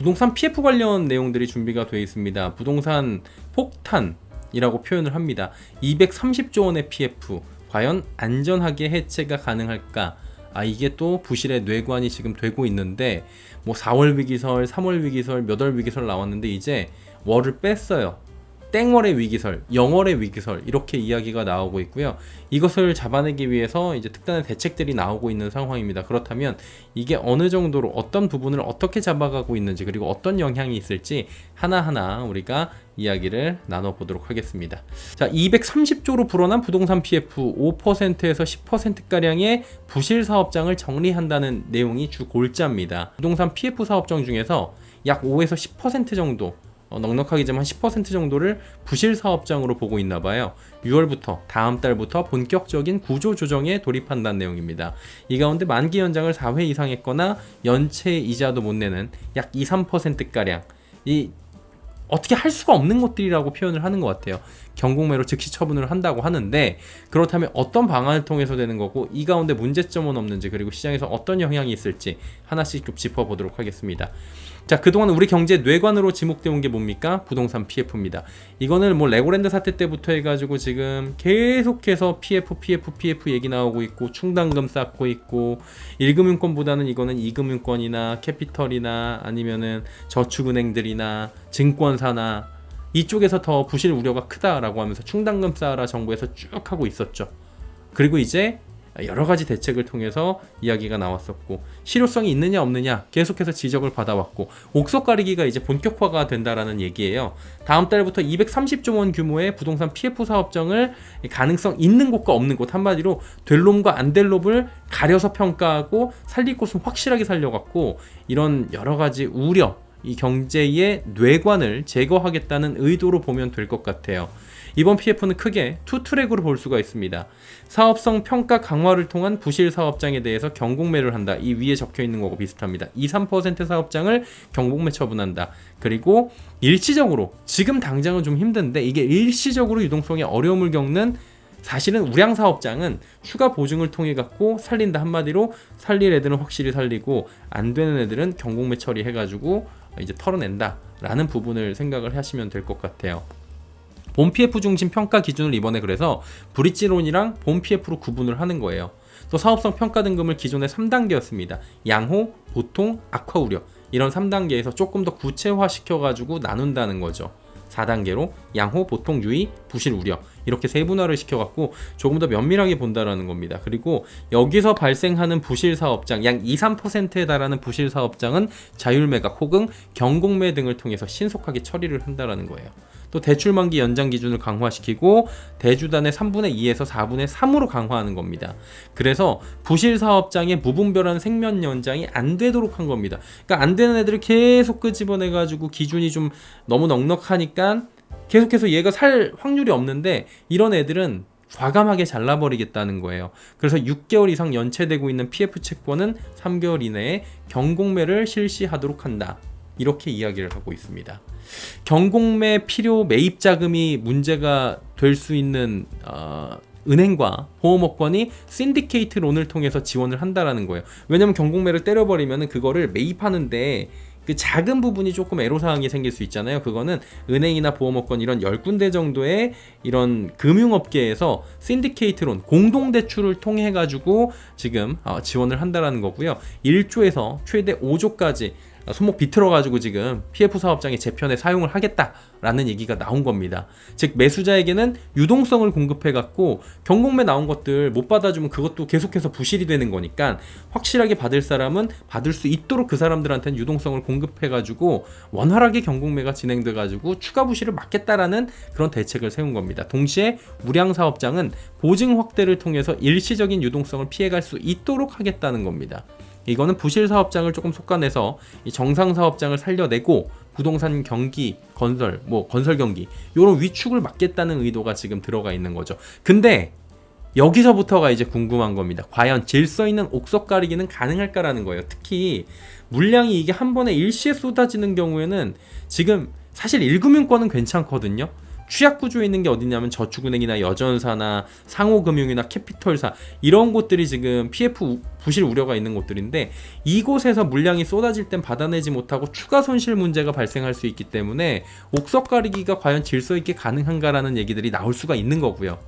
부동산 PF 관련 내용들이 준비가 되어 있습니다. 부동산 폭탄이라고 표현을 합니다. 230조 원의 PF 과연 안전하게 해체가 가능할까? 이게 또 부실의 뇌관이 지금 되고 있는데, 뭐 4월 위기설, 3월 위기설, 몇 월 위기설 나왔는데 이제 월을 뺐어요. 땡월의 위기설, 0월의 위기설, 이렇게 이야기가 나오고 있고요. 이것을 잡아내기 위해서 이제 특단의 대책들이 나오고 있는 상황입니다. 그렇다면 이게 어느 정도로 어떤 부분을 어떻게 잡아가고 있는지, 그리고 어떤 영향이 있을지 하나하나 우리가 이야기를 나눠보도록 하겠습니다. 자, 230조로 불어난 부동산 PF 5%에서 10%가량의 부실 사업장을 정리한다는 내용이 주 골자입니다. 부동산 PF 사업장 중에서 약 5에서 10% 정도, 넉넉하게지만 10% 정도를 부실 사업장으로 보고 있나 봐요. 6월부터 다음 달부터 본격적인 구조 조정에 돌입한다는 내용입니다. 이 가운데 만기 연장을 4회 이상 했거나 연체 이자도 못 내는 약 2, 3%가량, 이 어떻게 할 수가 없는 것들이라고 표현을 하는 것 같아요. 경공매로 즉시 처분을 한다고 하는데, 그렇다면 어떤 방안을 통해서 되는 거고, 이 가운데 문제점은 없는지, 그리고 시장에서 어떤 영향이 있을지 하나씩 좀 짚어보도록 하겠습니다. 자, 그동안 우리 경제 뇌관으로 지목되어 온 게 뭡니까? 부동산 PF입니다. 이거는 뭐 레고랜드 사태 때부터 해가지고 지금 계속해서 PF 얘기 나오고 있고, 충당금 쌓고 있고, 1금융권보다는 이거는 2금융권이나 캐피털이나 아니면은 저축은행들이나 증권사나 이쪽에서 더 부실 우려가 크다라고 하면서 충당금 쌓아라 정부에서 쭉 하고 있었죠. 그리고 이제 여러 가지 대책을 통해서 이야기가 나왔었고, 실효성이 있느냐 없느냐 계속해서 지적을 받아왔고, 옥석 가리기가 이제 본격화가 된다라는 얘기예요. 다음 달부터 230조 원 규모의 부동산 PF 사업장을 가능성 있는 곳과 없는 곳, 한마디로 될 놈과 안 될 놈을 가려서 평가하고 살릴 곳은 확실하게 살려갖고, 이런 여러 가지 우려, 이 경제의 뇌관을 제거하겠다는 의도로 보면 될 것 같아요. 이번 PF는 크게 투 트랙으로 볼 수가 있습니다. 사업성 평가 강화를 통한 부실 사업장에 대해서 경공매를 한다. 이 위에 적혀 있는 거고 비슷합니다. 2, 3% 사업장을 경공매 처분한다. 그리고 일시적으로, 지금 당장은 좀 힘든데 이게 일시적으로 유동성에 어려움을 겪는, 사실은 우량 사업장은 추가 보증을 통해 갖고 살린다. 한마디로 살릴 애들은 확실히 살리고, 안 되는 애들은 경공매 처리해가지고 이제 털어낸다 라는 부분을 생각을 하시면 될 것 같아요. 본 PF 중심 평가 기준을 이번에 그래서 브릿지론이랑 본 PF로 구분을 하는 거예요. 또 사업성 평가 등급을 기존에 3단계였습니다. 양호, 보통, 악화 우려, 이런 3단계에서 조금 더 구체화 시켜가지고 나눈다는 거죠. 4단계로 양호, 보통, 유의, 부실, 우려, 이렇게 세분화를 시켜갖고 조금 더 면밀하게 본다라는 겁니다. 그리고 여기서 발생하는 부실 사업장, 약 2, 3%에 달하는 부실 사업장은 자율매각 혹은 경공매 등을 통해서 신속하게 처리를 한다라는 거예요. 또 대출 만기 연장 기준을 강화시키고 대주단의 3분의 2에서 4분의 3으로 강화하는 겁니다. 그래서 부실 사업장의 무분별한 생명 연장이 안 되도록 한 겁니다. 그러니까 안 되는 애들을 계속 끄집어내가지고 기준이 좀 너무 넉넉하니까 계속해서 얘가 살 확률이 없는데, 이런 애들은 과감하게 잘라버리겠다는 거예요. 그래서 6개월 이상 연체되고 있는 PF 채권은 3개월 이내에 경공매를 실시하도록 한다. 이렇게 이야기를 하고 있습니다. 경공매 필요 매입 자금이 문제가 될 수 있는 은행과 보험업권이 신디케이트 론을 통해서 지원을 한다라는 거예요. 왜냐면 경공매를 때려버리면 그거를 매입하는데 그 작은 부분이 조금 애로사항이 생길 수 있잖아요. 그거는 은행이나 보험업권 이런 10군데 정도의 이런 금융업계에서 신디케이트론, 공동대출을 통해 가지고 지금 지원을 한다라는 거고요. 1조에서 최대 5조까지 손목 비틀어가지고 지금 PF 사업장의 재편에 사용을 하겠다라는 얘기가 나온 겁니다. 즉 매수자에게는 유동성을 공급해갖고 경공매 나온 것들 못 받아주면 그것도 계속해서 부실이 되는 거니까, 확실하게 받을 사람은 받을 수 있도록 그 사람들한테는 유동성을 공급해가지고 원활하게 경공매가 진행돼가지고 추가 부실을 막겠다라는 그런 대책을 세운 겁니다. 동시에 우량 사업장은 보증 확대를 통해서 일시적인 유동성을 피해갈 수 있도록 하겠다는 겁니다. 이거는 부실 사업장을 조금 솎아내서 이 정상 사업장을 살려내고 부동산 경기, 건설 경기 이런 위축을 막겠다는 의도가 지금 들어가 있는 거죠. 근데 여기서부터가 이제 궁금한 겁니다. 과연 질서 있는 옥석 가리기는 가능할까라는 거예요. 특히 물량이 이게 한 번에 일시에 쏟아지는 경우에는 지금 사실 1금융권은 괜찮거든요. 취약 구조에 있는 게 어디냐면 저축은행이나 여전사나 상호금융이나 캐피털사 이런 곳들이 지금 PF 부실 우려가 있는 곳들인데 이곳에서 물량이 쏟아질 땐 받아내지 못하고 추가 손실 문제가 발생할 수 있기 때문에 옥석 가리기가 과연 질서 있게 가능한가라는 얘기들이 나올 수가 있는 거고요.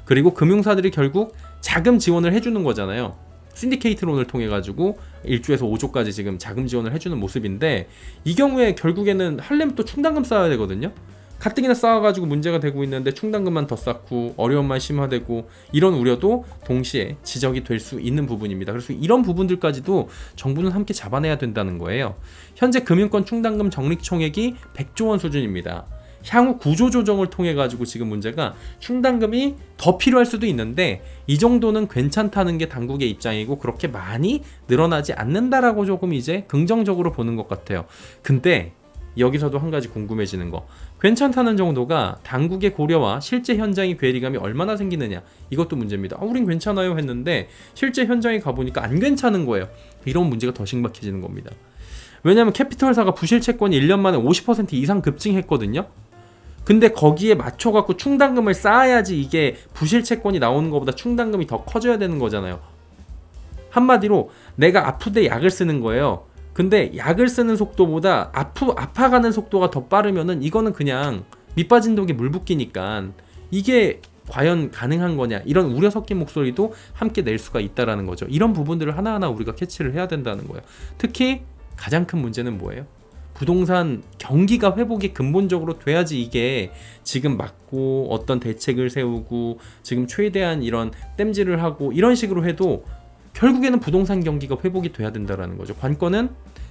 그리고 금융사들이 결국 자금 지원을 해주는 거잖아요. 신디케이트 론을 통해 가지고 1조에서 5조까지 지금 자금 지원을 해주는 모습인데 이 경우에 결국에는 하려면 또 충당금 쌓아야 되거든요. 가뜩이나 쌓아가지고 문제가 되고 있는데 충당금만 더 쌓고 어려움만 심화되고 이런 우려도 동시에 지적이 될 수 있는 부분입니다. 그래서 이런 부분들까지도 정부는 함께 잡아내야 된다는 거예요. 현재 금융권 충당금 적립총액이 100조 원 수준입니다. 향후 구조 조정을 통해 가지고 지금 문제가 충당금이 더 필요할 수도 있는데 이 정도는 괜찮다는 게 당국의 입장이고 그렇게 많이 늘어나지 않는다라고 조금 이제 긍정적으로 보는 것 같아요. 근데 여기서도 한 가지 궁금해지는 거, 괜찮다는 정도가 당국의 고려와 실제 현장의 괴리감이 얼마나 생기느냐, 이것도 문제입니다. 우린 괜찮아요 했는데 실제 현장에 가보니까 안 괜찮은 거예요. 이런 문제가 더 심각해지는 겁니다. 왜냐하면 캐피털사가 부실 채권이 1년 만에 50% 이상 급증했거든요. 근데 거기에 맞춰갖고 충당금을 쌓아야지 이게 부실 채권이 나오는 것보다 충당금이 더 커져야 되는 거잖아요. 한마디로 내가 아프대 약을 쓰는 거예요. 근데 약을 쓰는 속도보다 아파가는 속도가 더 빠르면은 이거는 그냥 밑빠진 독에 물 붓기니까 이게 과연 가능한 거냐, 이런 우려 섞인 목소리도 함께 낼 수가 있다라는 거죠. 이런 부분들을 하나하나 우리가 캐치를 해야 된다는 거예요. 특히 가장 큰 문제는 뭐예요? 부동산 경기가 회복이 근본적으로 돼야지 이게 지금 막고 어떤 대책을 세우고 지금 최대한 이런 땜질을 하고 이런 식으로 해도 결국에는 부동산 경기가 회복이 돼야 된다는 거죠. 관건은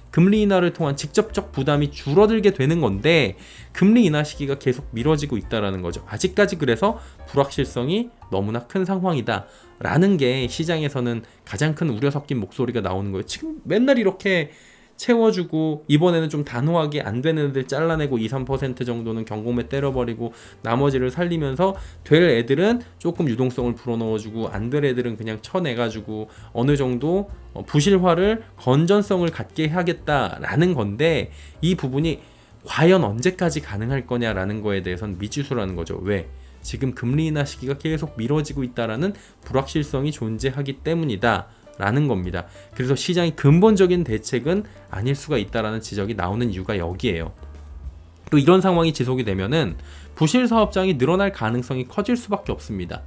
금리 인하를 통한 직접적 부담이 줄어들게 되는 건데 금리 인하 시기가 계속 미뤄지고 있다는 거죠. 아직까지 그래서 불확실성이 너무나 큰 상황이다라는 게 시장에서는 가장 큰 우려 섞인 목소리가 나오는 거예요. 지금 맨날 이렇게 채워주고 이번에는 좀 단호하게 안 되는 애들 잘라내고 2, 3% 정도는 경공매 때려버리고 나머지를 살리면서 될 애들은 조금 유동성을 불어넣어주고 안 될 애들은 그냥 쳐내가지고 어느 정도 부실화를 건전성을 갖게 해야겠다라는 건데 이 부분이 과연 언제까지 가능할 거냐라는 거에 대해서는 미지수라는 거죠. 왜? 지금 금리 인하 시기가 계속 미뤄지고 있다라는 불확실성이 존재하기 때문이다 라는 겁니다. 그래서 시장의 근본적인 대책은 아닐 수가 있다라는 지적이 나오는 이유가 여기에요. 또 이런 상황이 지속이 되면은 부실 사업장이 늘어날 가능성이 커질 수밖에 없습니다.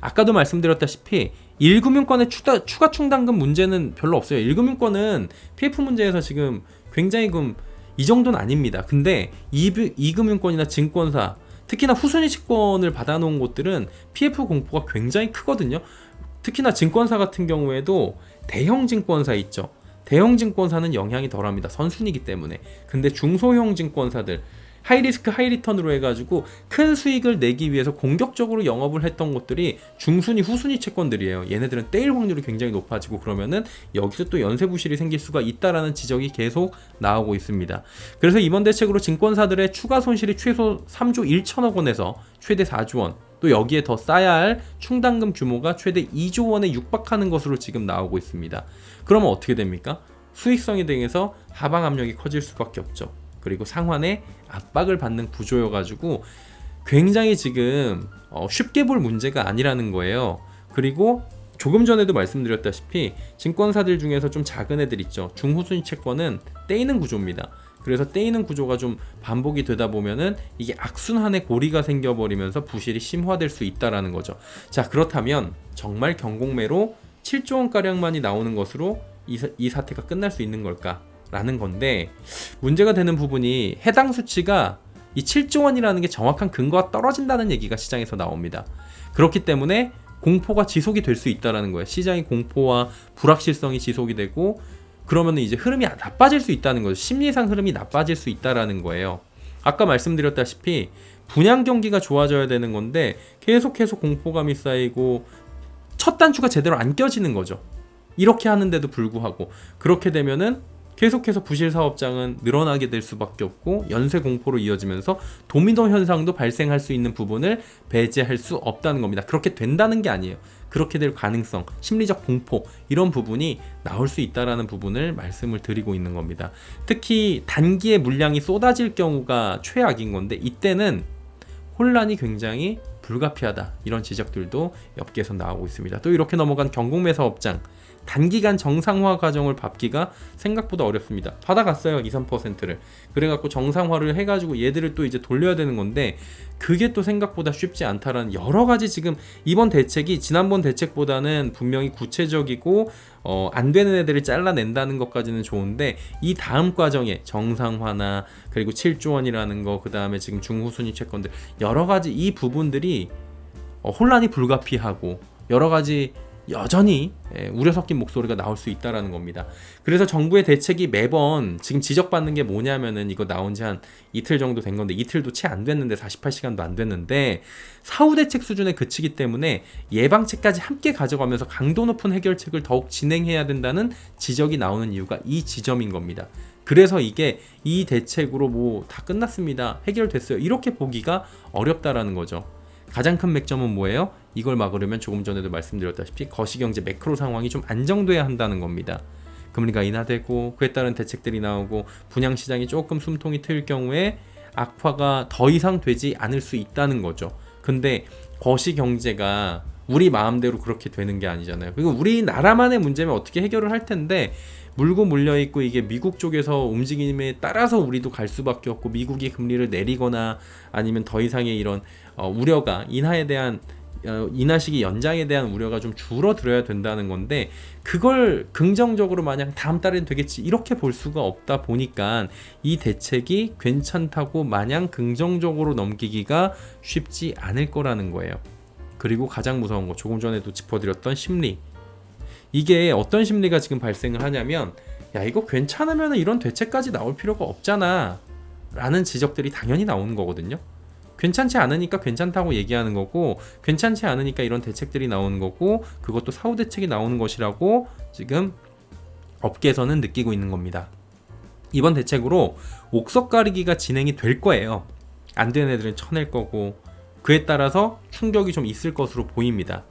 아까도 말씀드렸다시피 1금융권의 추가 충당금 문제는 별로 없어요. 1금융권은 PF 문제에서 지금 굉장히 이 정도는 아닙니다. 근데 2금융권이나 증권사, 특히나 후순위 채권을 받아놓은 곳들은 PF 공포가 굉장히 크거든요. 특히나 증권사 같은 경우에도 대형 증권사 있죠. 대형 증권사는 영향이 덜합니다. 선순위이기 때문에. 근데 중소형 증권사들 하이리스크 하이리턴으로 해가지고 큰 수익을 내기 위해서 공격적으로 영업을 했던 것들이 중순위 후순위 채권들이에요. 얘네들은 떼일 확률이 굉장히 높아지고 그러면은 여기서 또 연쇄 부실이 생길 수가 있다라는 지적이 계속 나오고 있습니다. 그래서 이번 대책으로 증권사들의 추가 손실이 최소 3조 1천억 원에서 최대 4조 원, 또 여기에 더 쌓아야 할 충당금 규모가 최대 2조 원에 육박하는 것으로 지금 나오고 있습니다. 그러면 어떻게 됩니까? 수익성에 대해서 하방 압력이 커질 수밖에 없죠. 그리고 상환에 압박을 받는 구조여가지고 굉장히 지금 쉽게 볼 문제가 아니라는 거예요. 그리고 조금 전에도 말씀드렸다시피 증권사들 중에서 좀 작은 애들 있죠. 중후순위 채권은 떼이는 구조입니다. 그래서 떼이는 구조가 좀 반복이 되다 보면은 이게 악순환의 고리가 생겨버리면서 부실이 심화될 수 있다라는 거죠. 자, 그렇다면 정말 경공매로 7조 원가량만이 나오는 것으로 이 사태가 끝날 수 있는 걸까? 라는 건데 문제가 되는 부분이 해당 수치가 이 7조 원이라는 게 정확한 근거가 떨어진다는 얘기가 시장에서 나옵니다. 그렇기 때문에 공포가 지속이 될 수 있다는 거예요. 시장의 공포와 불확실성이 지속이 되고 그러면 이제 흐름이 나빠질 수 있다는 거죠. 심리상 흐름이 나빠질 수 있다는 거예요. 아까 말씀드렸다시피 분양 경기가 좋아져야 되는 건데 계속해서 공포감이 쌓이고 첫 단추가 제대로 안 껴지는 거죠. 이렇게 하는데도 불구하고 그렇게 되면은 계속해서 부실 사업장은 늘어나게 될 수밖에 없고 연쇄 공포로 이어지면서 도미노 현상도 발생할 수 있는 부분을 배제할 수 없다는 겁니다. 그렇게 된다는 게 아니에요. 그렇게 될 가능성, 심리적 공포 이런 부분이 나올 수 있다는 부분을 말씀을 드리고 있는 겁니다. 특히 단기에 물량이 쏟아질 경우가 최악인 건데 이때는 혼란이 굉장히 불가피하다, 이런 지적들도 업계에서 나오고 있습니다. 또 이렇게 넘어간 경공매사업장, 단기간 정상화 과정을 밟기가 생각보다 어렵습니다. 받아갔어요, 2-3%를. 그래갖고 정상화를 해가지고 얘들을 또 이제 돌려야 되는 건데, 그게 또 생각보다 쉽지 않다라는 여러 가지, 지금 이번 대책이 지난번 대책보다는 분명히 구체적이고 안 되는 애들을 잘라낸다는 것까지는 좋은데, 이 다음 과정에 정상화나 그리고 7조 원이라는 거, 그 다음에 지금 중후순위 채권들, 여러 가지 이 부분들이 혼란이 불가피하고 여러 가지 여전히 우려 섞인 목소리가 나올 수 있다라는 겁니다. 그래서 정부의 대책이 매번 지금 지적받는 게 뭐냐면은, 이거 나온 지 한 이틀 정도 된 건데, 이틀도 채 안 됐는데, 48시간도 안 됐는데 사후 대책 수준에 그치기 때문에 예방책까지 함께 가져가면서 강도 높은 해결책을 더욱 진행해야 된다는 지적이 나오는 이유가 이 지점인 겁니다. 그래서 이게 이 대책으로 뭐 다 끝났습니다, 해결됐어요, 이렇게 보기가 어렵다라는 거죠. 가장 큰 맥점은 뭐예요? 이걸 막으려면 조금 전에도 말씀드렸다시피 거시경제 매크로 상황이 좀 안정돼야 한다는 겁니다. 금리가 인하되고 그에 따른 대책들이 나오고 분양시장이 조금 숨통이 트일 경우에 악화가 더 이상 되지 않을 수 있다는 거죠. 근데 거시경제가 우리 마음대로 그렇게 되는 게 아니잖아요. 그리고 우리나라만의 문제면 어떻게 해결을 할 텐데, 물고 물려있고 이게 미국 쪽에서 움직임에 따라서 우리도 갈 수밖에 없고, 미국이 금리를 내리거나 아니면 더 이상의 이런 우려가, 인하에 대한 인하 시기 연장에 대한 우려가 좀 줄어들어야 된다는 건데, 그걸 긍정적으로 마냥 다음 달엔 되겠지 이렇게 볼 수가 없다 보니까 이 대책이 괜찮다고 마냥 긍정적으로 넘기기가 쉽지 않을 거라는 거예요. 그리고 가장 무서운 거, 조금 전에도 짚어드렸던 심리. 이게 어떤 심리가 지금 발생을 하냐면, 야, 이거 괜찮으면 이런 대책까지 나올 필요가 없잖아 라는 지적들이 당연히 나오는 거거든요. 괜찮지 않으니까 괜찮다고 얘기하는 거고, 괜찮지 않으니까 이런 대책들이 나오는 거고, 그것도 사후 대책이 나오는 것이라고 지금 업계에서는 느끼고 있는 겁니다. 이번 대책으로 옥석 가리기가 진행이 될 거예요. 안 되는 애들은 쳐낼 거고, 그에 따라서 충격이 좀 있을 것으로 보입니다.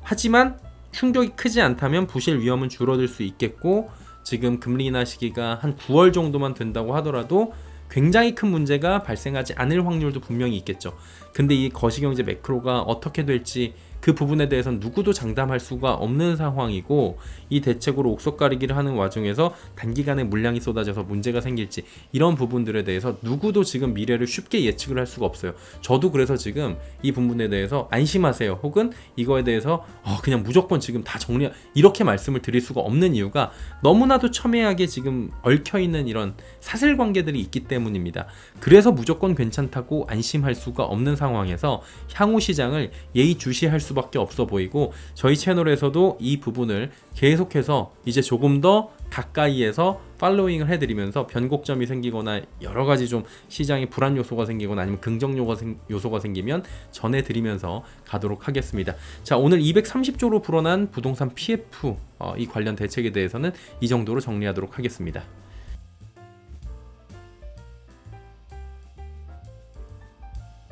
하지만 충격이 크지 않다면 부실 위험은 줄어들 수 있겠고, 지금 금리 인하 시기가 한 9월 정도만 된다고 하더라도 굉장히 큰 문제가 발생하지 않을 확률도 분명히 있겠죠. 근데 이 거시경제 매크로가 어떻게 될지 그 부분에 대해서는 누구도 장담할 수가 없는 상황이고, 이 대책으로 옥석 가리기를 하는 와중에서 단기간에 물량이 쏟아져서 문제가 생길지, 이런 부분들에 대해서 누구도 지금 미래를 쉽게 예측을 할 수가 없어요. 저도 그래서 지금 이 부분에 대해서 안심하세요, 혹은 이거에 대해서 그냥 무조건 지금 다 정리, 이렇게 말씀을 드릴 수가 없는 이유가 너무나도 첨예하게 지금 얽혀있는 이런 사실관계들이 있기 때문입니다. 그래서 무조건 괜찮다고 안심할 수가 없는 상황에서 향후 시장을 예의주시할 수밖에 없어 보이고, 저희 채널에서도 이 부분을 계속해서 이제 조금 더 가까이에서 팔로잉을 해드리면서 변곡점이 생기거나 여러 가지 좀 시장에 불안 요소가 생기거나 아니면 긍정 요소가 생기면 전해드리면서 가도록 하겠습니다. 자, 오늘 230조로 불어난 부동산 PF 이 관련 대책에 대해서는 이 정도로 정리하도록 하겠습니다.